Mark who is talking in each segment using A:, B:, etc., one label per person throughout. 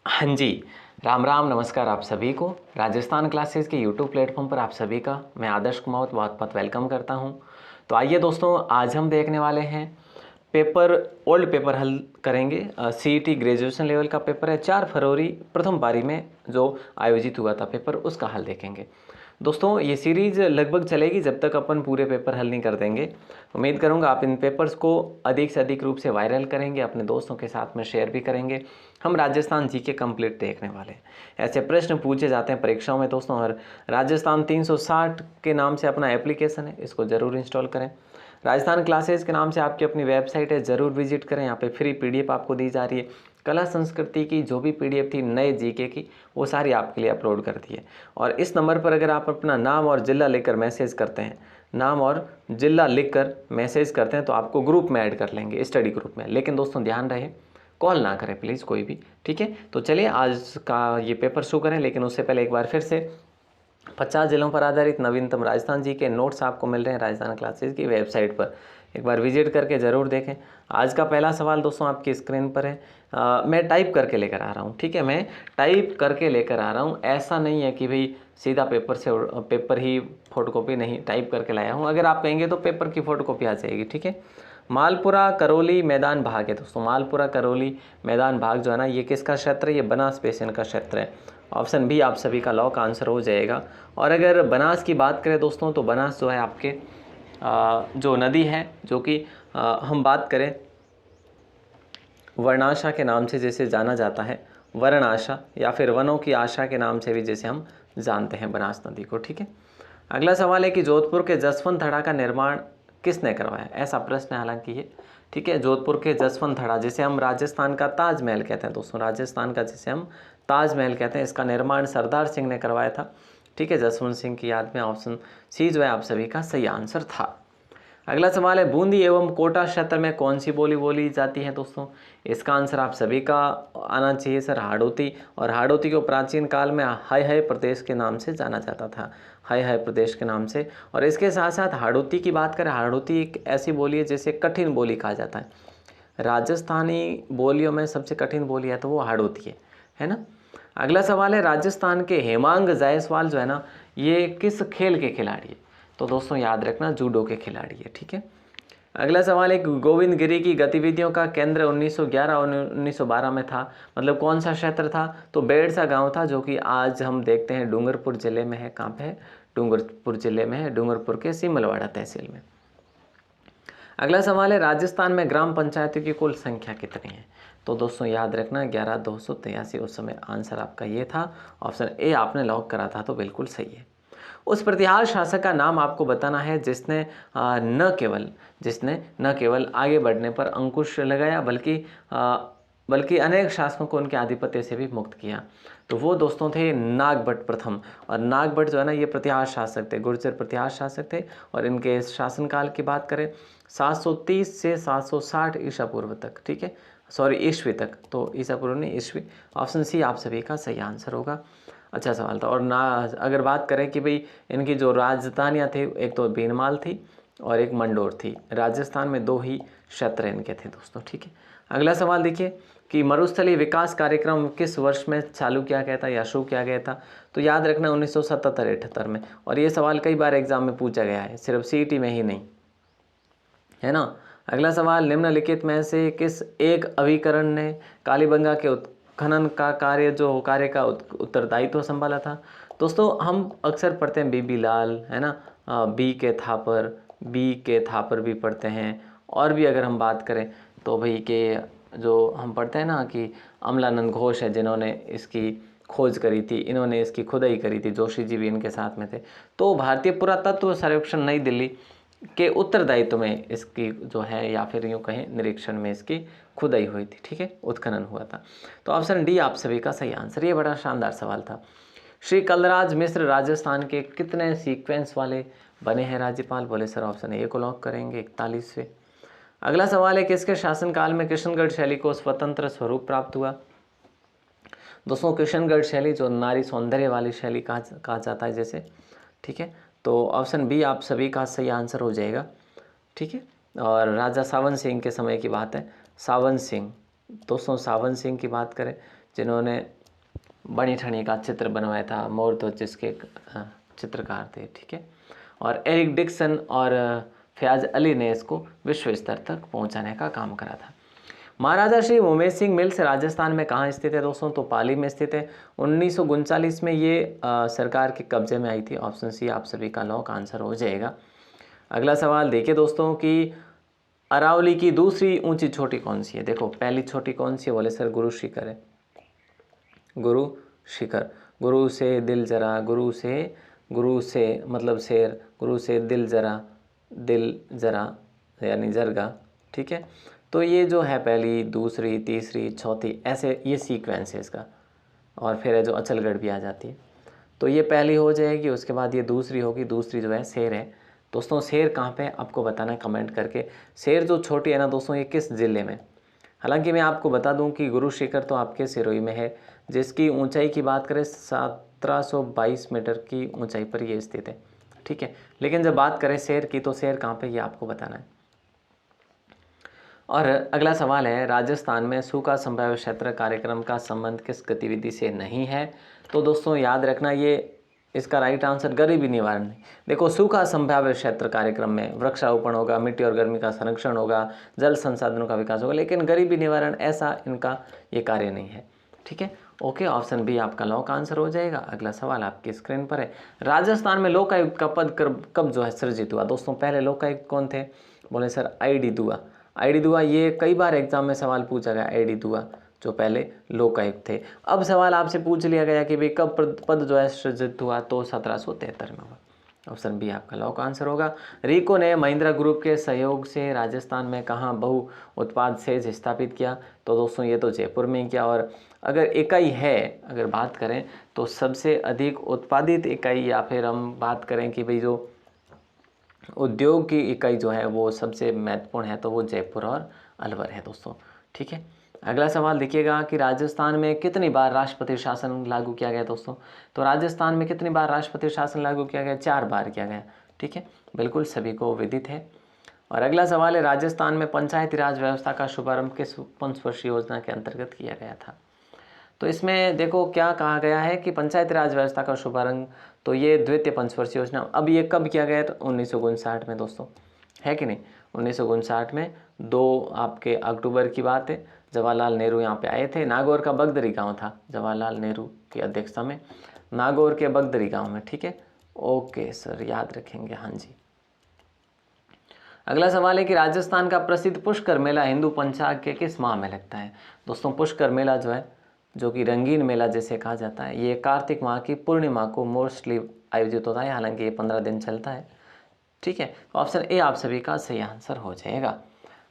A: हाँ जी, राम राम नमस्कार आप सभी को। राजस्थान क्लासेस के यूट्यूब प्लेटफॉर्म पर आप सभी का मैं आदर्श कुमार बहुत बहुत वेलकम करता हूँ। तो आइए दोस्तों, आज हम देखने वाले हैं ओल्ड पेपर हल करेंगे। सीईटी ग्रेजुएशन लेवल का पेपर है, 4 फरवरी प्रथम पारी में जो आयोजित हुआ था पेपर, उसका हल देखेंगे। दोस्तों ये सीरीज लगभग चलेगी जब तक अपन पूरे पेपर हल नहीं कर देंगे। उम्मीद करूंगा आप इन पेपर्स को अधिक से अधिक रूप से वायरल करेंगे, अपने दोस्तों के साथ में शेयर भी करेंगे। हम राजस्थान जीके कंप्लीट देखने वाले हैं। ऐसे प्रश्न पूछे जाते हैं परीक्षाओं में दोस्तों, और राजस्थान 360 के नाम से अपना एप्लीकेशन है, इसको ज़रूर इंस्टॉल करें। राजस्थान क्लासेस के नाम से आपकी अपनी वेबसाइट है, ज़रूर विजिट करें। यहाँ पे फ्री पीडीएफ आपको दी जा रही है। कला संस्कृति की जो भी पीडीएफ थी नए जीके की, वो सारी आपके लिए अपलोड कर दी है। और इस नंबर पर अगर आप अपना नाम और ज़िला लेकर मैसेज करते हैं, नाम और ज़िला लिखकर मैसेज करते हैं, तो आपको ग्रुप में ऐड कर लेंगे, स्टडी ग्रुप में। लेकिन दोस्तों ध्यान रहे, कॉल ना करें प्लीज़ कोई भी, ठीक है। तो चलिए आज का ये पेपर शुरू करें, लेकिन उससे पहले एक बार फिर से 50 जिलों पर आधारित नवीनतम राजस्थान जी के नोट्स आपको मिल रहे हैं राजस्थान क्लासेस की वेबसाइट पर। एक बार विजिट करके ज़रूर देखें। आज का पहला सवाल दोस्तों आपकी स्क्रीन पर है। मैं टाइप करके लेकर आ रहा हूँ, ठीक है। मैं टाइप करके लेकर आ रहा हूँ, ऐसा नहीं है कि भाई सीधा पेपर ही फोटोकॉपी नहीं, टाइप करके लाया हूँ। अगर आप कहेंगे तो पेपर की फ़ोटोकॉपी आ जाएगी, ठीक है। मालपुरा करौली मैदान भाग है दोस्तों। मालपुरा करौली मैदान भाग जो है ना, ये किसका क्षेत्र है? ये बनास बेसिन का क्षेत्र है। ऑप्शन बी आप सभी का लॉक आंसर हो जाएगा। और अगर बनास की बात करें दोस्तों, तो बनास जो है आपके जो नदी है, जो कि हम बात करें वर्णाशा के नाम से जैसे जाना जाता है, वर्णाशा या फिर वनों की आशा के नाम से भी जैसे हम जानते हैं बनास नदी को, ठीक है। अगला सवाल है कि जोधपुर के जसवंत थड़ा का निर्माण किसने करवाया? ऐसा प्रश्न है हालांकि ये, ठीक है। जोधपुर के जसवंत थड़ा, जिसे हम राजस्थान का ताजमहल कहते हैं दोस्तों, राजस्थान का जिसे हम ताजमहल कहते हैं, इसका निर्माण सरदार सिंह ने करवाया था, ठीक है, जसवंत सिंह की याद में। ऑप्शन सी जो है आप सभी का सही आंसर था। अगला सवाल है बूंदी एवं कोटा क्षेत्र में कौन सी बोली बोली जाती है दोस्तों? इसका आंसर आप सभी का आना चाहिए सर, हाड़ौती। और हाड़ौती को प्राचीन काल में हाय हाय प्रदेश के नाम से जाना जाता था, हाय हाय प्रदेश के नाम से। और इसके साथ साथ हाड़ौती की बात करें, हाड़ौती एक ऐसी बोली है जिसे कठिन बोली कहा जाता है। राजस्थानी बोलियों में सबसे कठिन बोली है तो वो हाड़ौती है ना। अगला सवाल है राजस्थान के हेमांग जायसवाल जो है ना, ये किस खेल के खिलाड़ी है? तो दोस्तों याद रखना जूडो के खिलाड़ी है, ठीक है। अगला सवाल है गोविंद गिरी की गतिविधियों का केंद्र 1911 और 1912 में था, मतलब कौन सा क्षेत्र था? तो बेड़सा गांव था, जो कि आज हम देखते हैं डूंगरपुर जिले में है। कहाँ पे है? डूंगरपुर जिले में है, डूंगरपुर के सिमलवाड़ा तहसील में। अगला सवाल है राजस्थान में ग्राम पंचायतों की कुल संख्या कितनी है? तो दोस्तों याद रखना 11,283 उस समय आंसर आपका ये था। ऑप्शन ए आपने लॉक करा था तो बिल्कुल सही है। उस प्रतिहार शासक का नाम आपको बताना है जिसने न केवल आगे बढ़ने पर अंकुश लगाया, बल्कि अनेक शासकों को उनके आधिपत्य से भी मुक्त किया। तो वो दोस्तों थे नागभट्ट प्रथम। और नागभट्ट जो है ना, ये प्रतिहार शासक थे, गुर्जर प्रतिहार शासक थे। और इनके शासनकाल की बात करें 730 से 760 ईसा पूर्व तक, ठीक है, सॉरी ईस्वी तक, तो ईसा पूर्व नहीं ईस्वी। ऑप्शन सी आप सभी का सही आंसर होगा। अच्छा सवाल था। और ना अगर बात करें कि भाई इनकी जो राजधानियाँ थी, एक तो भीनमाल थी और एक मंडोर थी। राजस्थान में 2 ही क्षेत्र इनके थे दोस्तों, ठीक है। अगला सवाल देखिए कि मरुस्थलीय विकास कार्यक्रम किस वर्ष में चालू किया गया था या शुरू किया गया था? तो याद रखना 1977-78 में। और ये सवाल कई बार एग्जाम में पूछा गया है, सिर्फ सीईटी में ही नहीं, है ना। अगला सवाल निम्नलिखित में से किस एक अभिकरण ने कालीबंगा के उत्खनन का कार्य का उत्तरदायित्व संभाला था? दोस्तों हम अक्सर पढ़ते हैं बीबी लाल, है ना, बी के थापर भी पढ़ते हैं। और भी अगर हम बात करें तो भाई के जो हम पढ़ते हैं ना कि अमलानंद घोष है जिन्होंने इसकी खोज करी थी, इन्होंने इसकी खुदाई करी थी, जोशी जी भी इनके साथ में थे। तो भारतीय पुरातत्व सर्वेक्षण नई दिल्ली के उत्तरदायित्व में इसकी जो है, या फिर यूँ कहें निरीक्षण में इसकी खुदाई हुई थी, ठीक है, उत्खनन हुआ था। तो ऑप्शन डी आप सभी का सही आंसर। ये बड़ा शानदार सवाल था। श्री कलराज मिश्र राजस्थान के कितने सीक्वेंस वाले बने हैं राज्यपाल? बोले सर ऑप्शन ए को लॉक करेंगे, 41वें। अगला सवाल है किसके शासनकाल में किशनगढ़ शैली को स्वतंत्र स्वरूप प्राप्त हुआ? दोस्तों किशनगढ़ शैली जो नारी सौंदर्य वाली शैली कहा जाता है जैसे, ठीक है। तो ऑप्शन बी आप सभी का सही आंसर हो जाएगा, ठीक है। और राजा सावन सिंह के समय की बात है, सावन सिंह दोस्तों सावन सिंह की बात करें, जिन्होंने बनी ठनी का चित्र बनवाया था, मोर ध्वज जिसके चित्रकार थे, ठीक है। और एरिक डिक्सन और फयाज अली ने इसको विश्व स्तर तक पहुंचाने का काम करा था। महाराजा श्री उमेश सिंह मिल्स राजस्थान में कहाँ स्थित है दोस्तों? तो पाली में स्थित है। 1939 में ये सरकार के कब्जे में आई थी। ऑप्शन सी आप सभी का लॉक आंसर हो जाएगा। अगला सवाल देखिए दोस्तों कि अरावली की दूसरी ऊंची चोटी कौन सी है? देखो पहली चोटी कौन सी है? बोले सर गुरु शिखर है। गुरु शिखर, गुरु से दिल जरा, गुरु से मतलब शेर, गुरु से दिल जरा यानी जरगा, ठीक है। तो ये जो है पहली, दूसरी, तीसरी, चौथी, ऐसे ये सीक्वेंस है इसका। और फिर है जो अचलगढ़ भी आ जाती है। तो ये पहली हो जाएगी, उसके बाद ये दूसरी होगी। दूसरी जो है शेर है। दोस्तों शेर कहाँ पे आपको बताना है कमेंट करके। शेर जो छोटी है ना दोस्तों, ये किस ज़िले में? हालांकि मैं आपको बता दूं कि गुरु शिखर तो आपके सिरोही में है, जिसकी ऊंचाई की बात करें 1722 मीटर की ऊंचाई पर ये स्थित है, ठीक है। लेकिन जब बात करें शेर की, तो शेर कहाँ पे ये आपको बताना है। और अगला सवाल है, राजस्थान में सूखा संभाव्य क्षेत्र कार्यक्रम का संबंध किस गतिविधि से नहीं है? तो दोस्तों याद रखना, ये इसका राइट आंसर गरीबी निवारण है। देखो सूखा संभाव्य क्षेत्र कार्यक्रम में वृक्षारोपण होगा, मिट्टी और गर्मी का संरक्षण होगा, जल संसाधनों का विकास होगा, लेकिन गरीबी निवारण ऐसा इनका ये कार्य नहीं है, ठीक है। ओके, ऑप्शन बी आपका लॉक आंसर हो जाएगा। अगला सवाल आपकी स्क्रीन पर है, राजस्थान में लोकायुक्त का पद कब जो है सृजित हुआ? दोस्तों पहले लोकायुक्त कौन थे? बोले सर आई.डी. दुआ। आई.डी. दुआ, ये कई बार एग्जाम में सवाल पूछा गया। आई.डी. दुआ जो पहले लोकायुक्त थे। अब सवाल आपसे पूछ लिया गया कि भाई कब पद जो है सृजित हुआ? तो 1773 में हुआ। ऑप्शन बी आपका लॉक आंसर होगा। रिको ने महिंद्रा ग्रुप के सहयोग से राजस्थान में कहाँ बहु उत्पाद सेज स्थापित किया? तो दोस्तों ये तो जयपुर में किया। और अगर इकाई है, अगर बात करें तो सबसे अधिक उत्पादित इकाई, या फिर हम बात करें कि भाई जो उद्योग की इकाई जो है वो सबसे महत्वपूर्ण है, तो वो जयपुर और अलवर है दोस्तों, ठीक है। अगला सवाल देखिएगा कि राजस्थान में कितनी बार राष्ट्रपति शासन लागू किया गया? दोस्तों तो राजस्थान में कितनी बार राष्ट्रपति शासन लागू किया गया? 4 बार किया गया, ठीक है, बिल्कुल सभी को विदित है। और अगला सवाल है, राजस्थान में पंचायती राज व्यवस्था का शुभारंभ किस पंचवर्षीय योजना के अंतर्गत किया गया था? तो इसमें देखो क्या कहा गया है कि पंचायती राज व्यवस्था का शुभारंभ, तो ये द्वितीय पंचवर्षीय योजना। अब ये कब किया गया? तो 1959 में दोस्तों, है कि नहीं? 1959 में 2 आपके अक्टूबर की बात है। जवाहरलाल नेहरू यहाँ पे आए थे। नागौर का बगदरी गांव था जवाहरलाल नेहरू की अध्यक्षता में, नागौर के बगदरी गांव में, ठीक है। ओके सर, याद रखेंगे, हाँ जी। अगला सवाल है कि राजस्थान का प्रसिद्ध पुष्कर मेला हिंदू पंचांग के किस माह में लगता है? दोस्तों पुष्कर मेला जो है, जो कि रंगीन मेला जैसे कहा जाता है, ये कार्तिक माह की पूर्णिमा को मोस्टली आयोजित होता है। हालांकि ये 15 दिन चलता है, ठीक है। ऑप्शन ए आप सभी का सही आंसर हो जाएगा।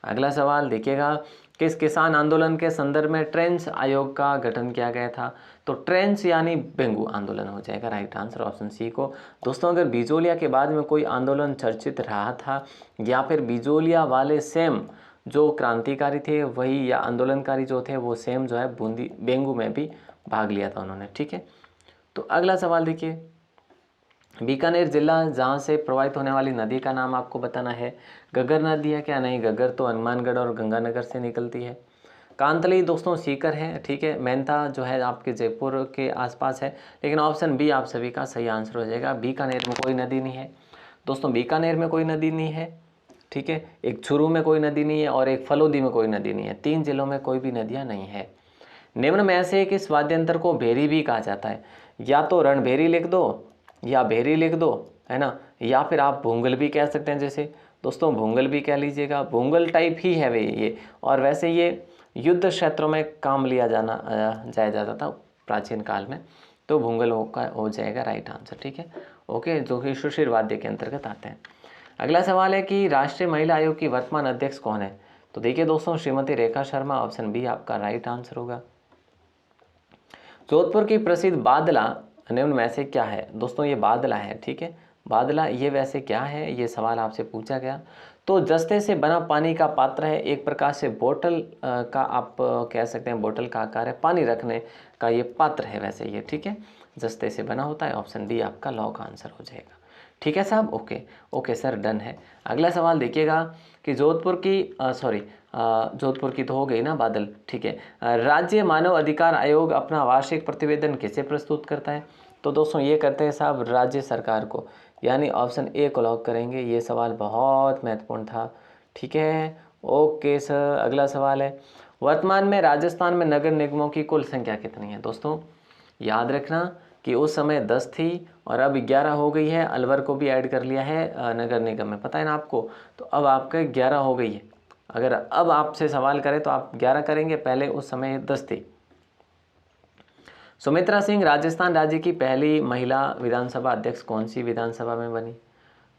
A: अगला सवाल देखिएगा, किस किसान आंदोलन के संदर्भ में ट्रेंच आयोग का गठन किया गया था? तो ट्रेंच यानी बेंगू आंदोलन हो जाएगा राइट आंसर, ऑप्शन सी को। दोस्तों अगर बिजोलिया के बाद में कोई आंदोलन चर्चित रहा था, या फिर बिजोलिया वाले सेम जो क्रांतिकारी थे वही, या आंदोलनकारी जो थे वो सेम जो है बूंदी बेंगू में भी भाग लिया था उन्होंने, ठीक है। तो अगला सवाल देखिए, बीकानेर जिला जहाँ से प्रवाहित होने वाली नदी का नाम आपको बताना है। घग्गर नदी है क्या? नहीं, घग्गर तो हनुमानगढ़ और गंगानगर से निकलती है। कांतली दोस्तों सीकर है, ठीक है। मेहता जो है आपके जयपुर के आसपास है। लेकिन ऑप्शन बी आप सभी का सही आंसर हो जाएगा, बीकानेर में कोई नदी नहीं है। दोस्तों बीकानेर में कोई नदी नहीं है, ठीक है। एक चूरू में कोई नदी नहीं है, और एक फलोदी में कोई नदी नहीं है। 3 जिलों में कोई भी नदियाँ नहीं है। निम्न में से किस वाद्यंत्र को भेरी भी कहा जाता है? या तो रणभेरी लिख दो, या भेरी लिख दो, है ना, या फिर आप भूंगल भी कह सकते हैं। जैसे दोस्तों भूंगल भी कह लीजिएगा, भूंगल टाइप ही है वे ये। और वैसे ये युद्ध क्षेत्रों में काम लिया जाया जाता था प्राचीन काल में, तो भूंगल हो जाएगा राइट आंसर, ठीक है। ओके, जो कि सुशिर वाद्य के अंतर्गत आते हैं। अगला सवाल है कि राष्ट्रीय महिला आयोग की वर्तमान अध्यक्ष कौन है? तो देखिए दोस्तों, श्रीमती रेखा शर्मा, ऑप्शन बी आपका राइट आंसर होगा। जोधपुर की प्रसिद्ध बादला निम्न में से क्या है? दोस्तों ये बादला है, ठीक है। बादला ये वैसे क्या है, ये सवाल आपसे पूछा गया। तो जस्ते से बना पानी का पात्र है, एक प्रकार से बोतल का आप कह सकते हैं, बोतल का आकार है, पानी रखने का ये पात्र है वैसे ये, ठीक है। जस्ते से बना होता है, ऑप्शन डी आपका लॉक आंसर हो जाएगा, ठीक है साहब, ओके ओके सर, डन है। अगला सवाल देखिएगा कि जोधपुर की जोधपुर की तो हो गई ना बादल, ठीक है। राज्य मानव अधिकार आयोग अपना वार्षिक प्रतिवेदन कैसे प्रस्तुत करता है? तो दोस्तों ये करते हैं साहब राज्य सरकार को, यानी ऑप्शन ए को लॉक करेंगे। ये सवाल बहुत महत्वपूर्ण था, ठीक है। ओके सर, अगला सवाल है, वर्तमान में राजस्थान में नगर निगमों की कुल संख्या कितनी है? दोस्तों याद रखना कि उस समय 10 थी और अब 11 हो गई है, अलवर को भी ऐड कर लिया है नगर निगम में, पता है ना आपको। तो अब आपके 11 हो गई है। अगर अब आपसे सवाल करें तो आप 11 करेंगे, पहले उस समय 10 थी। सुमित्रा सिंह राजस्थान राज्य की पहली महिला विधानसभा अध्यक्ष कौन सी विधानसभा में बनी?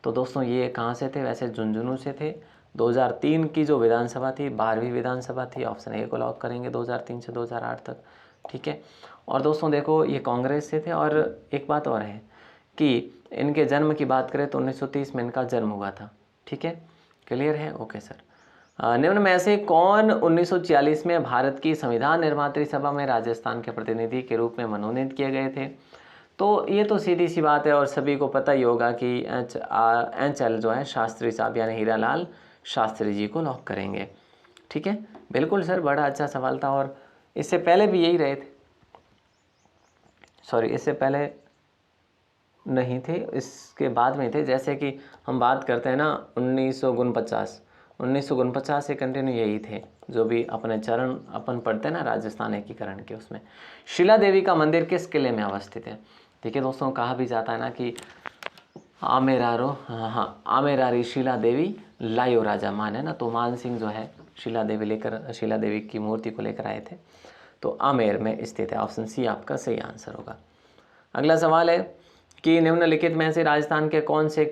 A: तो दोस्तों ये कहाँ से थे? वैसे झुंझुनू से थे। 2003 की जो विधानसभा थी 12वीं विधानसभा थी, ऑप्शन ए को लॉक करेंगे 2003 से 2008 तक, ठीक है। और दोस्तों देखो ये कांग्रेस से थे। और एक बात और है कि इनके जन्म की बात करें तो 1930 में इनका जन्म हुआ था, ठीक है। क्लियर है, ओके सर। निम्न में से कौन 1946 में भारत की संविधान निर्मात्री सभा में राजस्थान के प्रतिनिधि के रूप में मनोनीत किए गए थे? तो ये तो सीधी सी बात है और सभी को पता ही होगा कि एच एल जो है शास्त्री साहब यानी हीरालाल शास्त्री जी को लॉक करेंगे, ठीक है। बिल्कुल सर, बड़ा अच्छा सवाल था और इससे पहले भी यही रहे थे, सॉरी इससे पहले नहीं थे, इसके बाद में थे। जैसे कि हम बात करते हैं ना 1949 से कंटिन्यू यही थे, जो भी अपने चरण अपन पढ़ते हैं ना राजस्थान एकीकरण के, उसमें शिला देवी का मंदिर किस किले में अवस्थित है? ठीक है दोस्तों, कहा भी जाता है ना कि आमेरारी शिला देवी लायो राजा मान, है ना। तो मान सिंह जो है शिला देवी की मूर्ति को लेकर आए थे, तो आमेर में स्थित है। ऑप्शन सी आपका सही आंसर होगा। अगला सवाल है कि निम्नलिखित में से राजस्थान के कौन से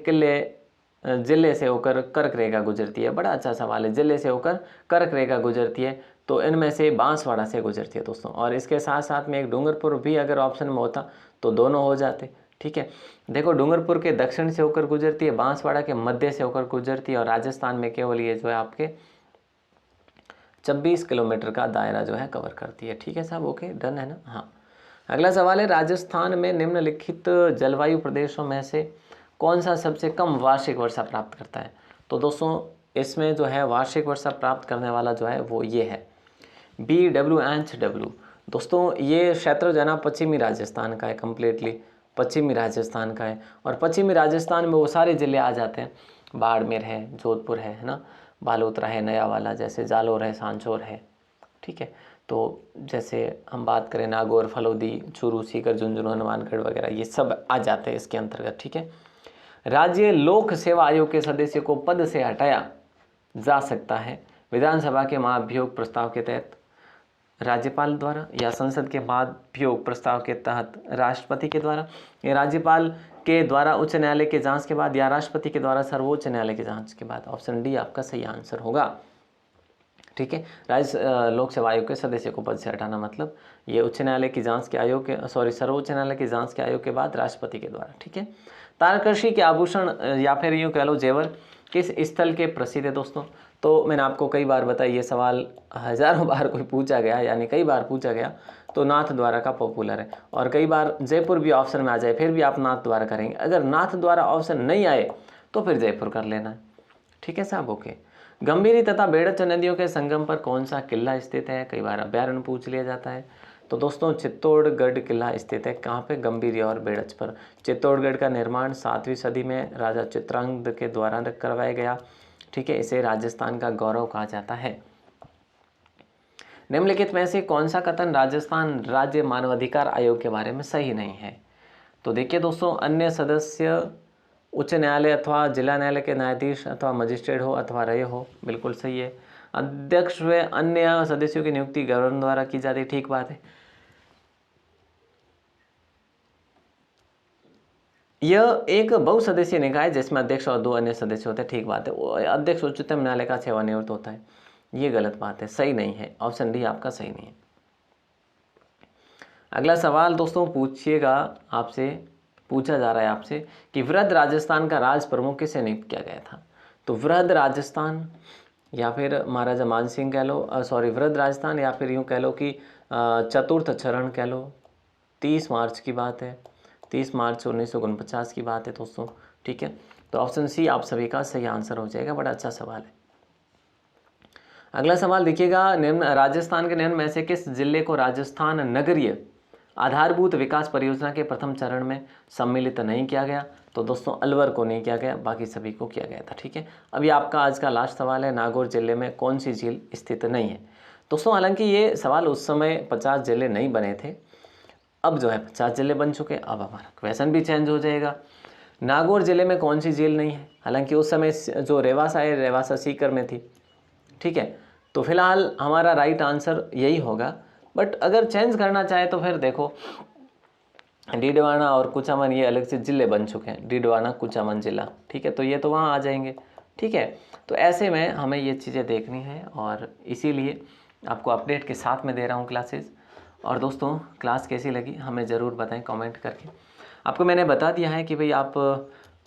A: जिले से होकर कर्क रेखा गुजरती है? बड़ा अच्छा सवाल है, जिले से होकर कर्क रेखा गुजरती है, तो इनमें से बांसवाड़ा से गुजरती है दोस्तों। और इसके साथ साथ में एक डूंगरपुर भी अगर ऑप्शन में होता तो दोनों हो जाते, ठीक है। देखो डूंगरपुर के दक्षिण से होकर गुजरती है, बांसवाड़ा के मध्य से होकर गुजरती है, और राजस्थान में केवल ये जो है आपके 26 किलोमीटर का दायरा जो है कवर करती है, ठीक है साहब, ओके डन है ना। हाँ, अगला सवाल है, राजस्थान में निम्नलिखित जलवायु प्रदेशों में से कौन सा सबसे कम वार्षिक वर्षा प्राप्त करता है? तो दोस्तों इसमें जो है वार्षिक वर्षा प्राप्त करने वाला जो है वो ये है BWHW। दोस्तों ये क्षेत्र जो है ना पश्चिमी राजस्थान का है, कम्प्लीटली पश्चिमी राजस्थान का है। और पश्चिमी राजस्थान में वो सारे ज़िले आ जाते हैं, बाड़मेर है, जोधपुर है ना, बालोतरा है, नयावाला, जैसे जालोर है, सांचौर है, ठीक है। तो जैसे हम बात करें नागौर, फलोदी, चूरू, सीकर, झुंझुनू, हनुमानगढ़ वगैरह, ये सब आ जाते हैं इसके अंतर्गत, ठीक है। राज्य लोक सेवा आयोग के सदस्य को पद से हटाया जा सकता है विधानसभा के महाभियोग प्रस्ताव के तहत? राज्यपाल द्वारा, या संसद के महाभियोग प्रस्ताव के तहत राष्ट्रपति के द्वारा, या राज्यपाल के द्वारा उच्च न्यायालय के जांच के बाद, या राष्ट्रपति के द्वारा सर्वोच्च न्यायालय की जांच के बाद? ऑप्शन डी आपका सही आंसर होगा, ठीक है। राज्य लोक सेवा आयोग के सदस्य को पद से हटाना मतलब ये उच्च न्यायालय की जांच के आयोग के सर्वोच्च न्यायालय की जांच के आयोग के बाद राष्ट्रपति के द्वारा, ठीक है। तारकशी के आभूषण या फिर यूँ कह लो जेवर किस स्थल के प्रसिद्ध है दोस्तों? तो मैंने आपको कई बार बताया, ये सवाल हज़ारों बार कोई पूछा गया, यानी कई बार पूछा गया, तो नाथ द्वारा का पॉपुलर है। और कई बार जयपुर भी ऑप्शन में आ जाए फिर भी आप नाथ द्वारा करेंगे, अगर नाथ द्वारा ऑप्शन नहीं आए तो फिर जयपुर कर लेना है, ठीक है साहब, ओके। गंभीरी तथा बेड़च नदियों के संगम पर कौन सा किला स्थित है? कई बार अभ्यारण्य पूछ लिया जाता है। तो दोस्तों चित्तौड़गढ़ किला स्थित है, कहाँ पे? गंभीरी और बेड़च पर। चित्तौड़गढ़ का निर्माण 7वीं सदी में राजा चित्रांगद के द्वारा करवाया गया, ठीक है। इसे राजस्थान का गौरव कहा जाता है। निम्नलिखित में से कौन सा कथन राजस्थान राज्य मानवाधिकार आयोग के बारे में सही नहीं है? तो देखिए दोस्तों, अन्य सदस्य उच्च न्यायालय अथवा जिला न्यायालय के न्यायाधीश अथवा मजिस्ट्रेट हो अथवा रहे हो, बिल्कुल सही है। अध्यक्ष व अन्य सदस्यों की नियुक्ति गवर्नर द्वारा की जाती है, ठीक बात है। यह एक बहुसदस्यीय निकाय है जिसमें अध्यक्ष और 2 अन्य सदस्य होते हैं, ठीक बात है। अध्यक्ष उच्चतम न्यायालय का सेवानिवृत्त होता है, ये गलत बात है, सही नहीं है। ऑप्शन डी आपका सही नहीं है। अगला सवाल दोस्तों पूछिएगा, आपसे पूछा जा रहा है आपसे कि वृहद राजस्थान का राज प्रमुख किसे नियुक्त किया गया था? तो वृहद राजस्थान या फिर महाराजा मान सिंह कह लो, वृहद राजस्थान, या फिर यूँ कह लो कि चतुर्थ चरण कह लो। 30 मार्च की बात है, 30 मार्च 1949 की बात है दोस्तों, ठीक है, तो ऑप्शन सी आप सभी का सही आंसर हो जाएगा। बड़ा अच्छा सवाल है। अगला सवाल देखिएगा, निम्न राजस्थान के निम्न में से किस जिले को राजस्थान नगरीय आधारभूत विकास परियोजना के प्रथम चरण में सम्मिलित नहीं किया गया? तो दोस्तों अलवर को नहीं किया गया, बाकी सभी को किया गया था। ठीक है, अभी आपका आज का लास्ट सवाल है, नागौर जिले में कौन सी झील स्थित नहीं है? दोस्तों हालांकि ये सवाल उस समय 50 जिले नहीं बने थे, अब जो है 50 जिले बन चुके। अब हमारा क्वेश्चन भी चेंज हो जाएगा। नागौर जिले में कौन सी झील नहीं है? हालांकि उस समय जो रेवासा है, रेवासा सीकर में थी। ठीक है, तो फिलहाल हमारा राइट आंसर यही होगा। बट अगर चेंज करना चाहे तो फिर देखो, डीडवाना और कुचामन ये अलग से ज़िले बन चुके हैं, डीडवाना कुचामन ज़िला। ठीक है, तो ये तो वहाँ आ जाएंगे। ठीक है, तो ऐसे में हमें ये चीज़ें देखनी है और इसीलिए आपको अपडेट के साथ में दे रहा हूँ क्लासेस। और दोस्तों क्लास कैसी लगी हमें ज़रूर बताएं कमेंट करके। आपको मैंने बता दिया है कि भाई आप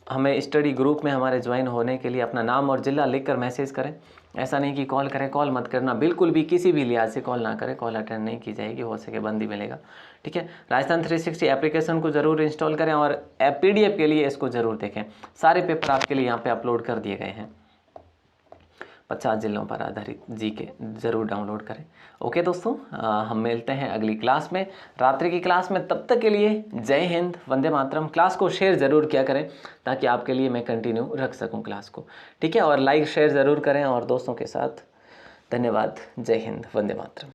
A: हमें स्टडी ग्रुप में हमारे ज्वाइन होने के लिए अपना नाम और ज़िला लिखकर मैसेज करें। ऐसा नहीं कि कॉल करें, कॉल मत करना, बिल्कुल भी किसी भी लिहाज से कॉल ना करें, कॉल अटेंड नहीं की जाएगी, हो सके बंद ही मिलेगा। ठीक है, राजस्थान 360 एप्लीकेशन को ज़रूर इंस्टॉल करें और PDF के लिए इसको ज़रूर देखें। सारे पेपर आपके लिए यहाँ पे अपलोड कर दिए गए हैं, 50 जिलों पर आधारित GK, ज़रूर डाउनलोड करें। ओके दोस्तों, हम मिलते हैं अगली क्लास में, रात्रि की क्लास में। तब तक के लिए जय हिंद, वंदे मातरम। क्लास को शेयर ज़रूर किया करें ताकि आपके लिए मैं कंटिन्यू रख सकूं क्लास को। ठीक है, और लाइक शेयर ज़रूर करें और दोस्तों के साथ। धन्यवाद, जय हिंद, वंदे मातरम।